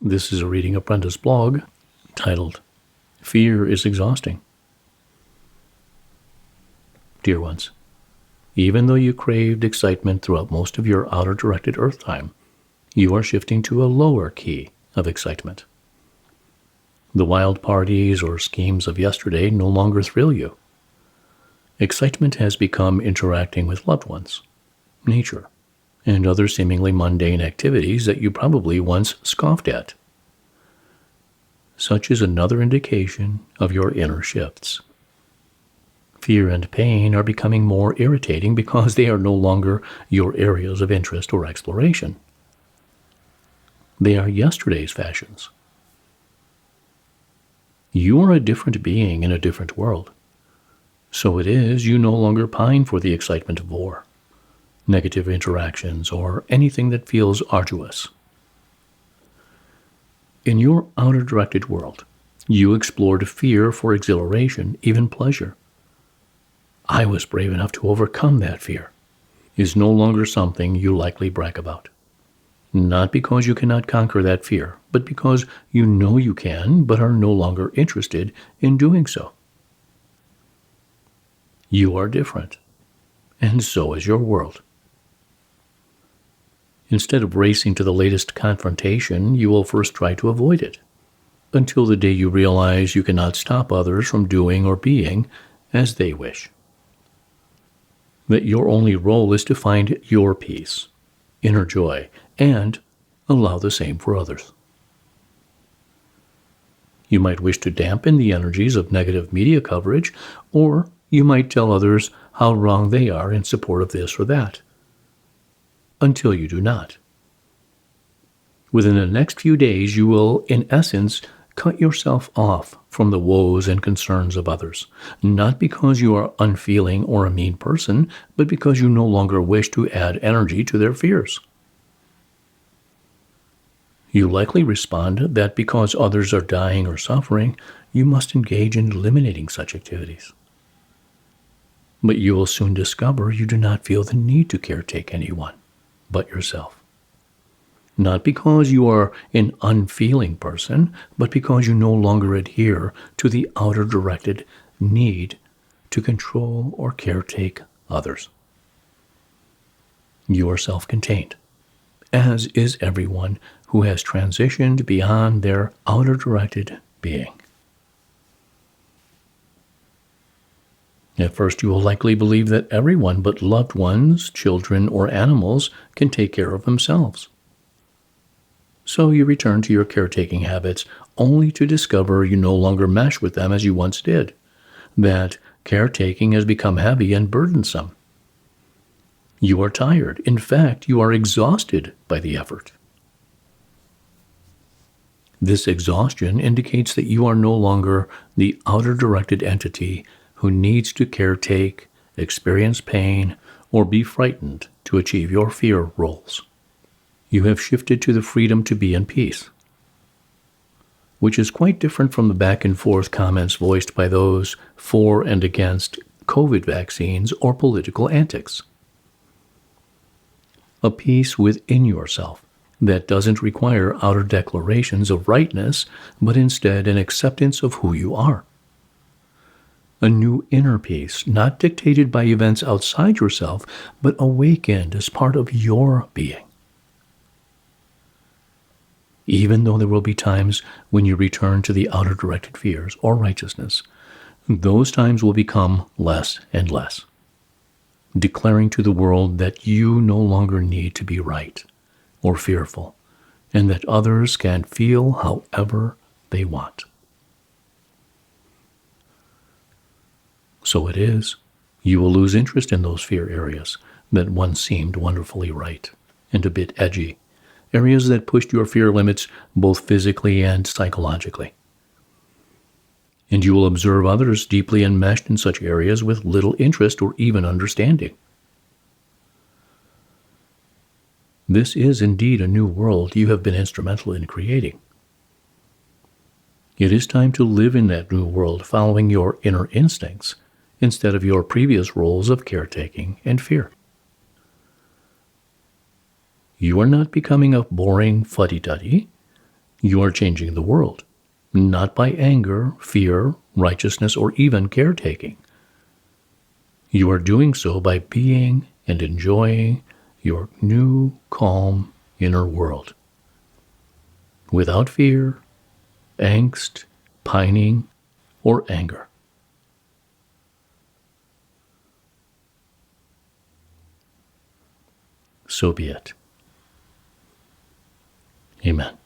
This is a reading of Brenda's blog titled, Fear is Exhausting. Dear ones, even though you craved excitement throughout most of your outer-directed Earth time, you are shifting to a lower key of excitement. The wild parties or schemes of yesterday no longer thrill you. Excitement has become interacting with loved ones, nature, and other seemingly mundane activities that you probably once scoffed at. Such is another indication of your inner shifts. Fear and pain are becoming more irritating because they are no longer your areas of interest or exploration. They are yesterday's fashions. You are a different being in a different world. So it is you no longer pine for the excitement of war, negative interactions, or anything that feels arduous. In your outer-directed world, you explored fear for exhilaration, even pleasure. I was brave enough to overcome that fear is no longer something you likely brag about. Not because you cannot conquer that fear, but because you know you can, but are no longer interested in doing so. You are different, and so is your world. Instead of racing to the latest confrontation, you will first try to avoid it, until the day you realize you cannot stop others from doing or being as they wish. That your only role is to find your peace, inner joy, and allow the same for others. You might wish to dampen the energies of negative media coverage, or you might tell others how wrong they are in support of this or that, until you do not. Within the next few days, you will, in essence, cut yourself off from the woes and concerns of others, not because you are unfeeling or a mean person, but because you no longer wish to add energy to their fears. You likely respond that because others are dying or suffering, you must engage in eliminating such activities. But you will soon discover you do not feel the need to caretake anyone but yourself. Not because you are an unfeeling person, but because you no longer adhere to the outer-directed need to control or caretake others. You are self-contained, as is everyone who has transitioned beyond their outer-directed being. At first, you will likely believe that everyone but loved ones, children, or animals can take care of themselves. So you return to your caretaking habits only to discover you no longer mesh with them as you once did, that caretaking has become heavy and burdensome. You are tired. In fact, you are exhausted by the effort. This exhaustion indicates that you are no longer the outer-directed entity who needs to caretake, experience pain, or be frightened to achieve your fear roles. You have shifted to the freedom to be in peace, which is quite different from the back-and-forth comments voiced by those for and against COVID vaccines or political antics. A peace within yourself that doesn't require outer declarations of rightness, but instead an acceptance of who you are. A new inner peace, not dictated by events outside yourself, but awakened as part of your being. Even though there will be times when you return to the outer-directed fears or righteousness, those times will become less and less, declaring to the world that you no longer need to be right or fearful, and that others can feel however they want. So it is, you will lose interest in those fear areas that once seemed wonderfully right and a bit edgy, areas that pushed your fear limits both physically and psychologically. And you will observe others deeply enmeshed in such areas with little interest or even understanding. This is indeed a new world you have been instrumental in creating. It is time to live in that new world following your inner instincts instead of your previous roles of caretaking and fear. You are not becoming a boring fuddy-duddy. You are changing the world, not by anger, fear, righteousness, or even caretaking. You are doing so by being and enjoying your new, calm inner world, without fear, angst, pining, or anger. So be it. Amen.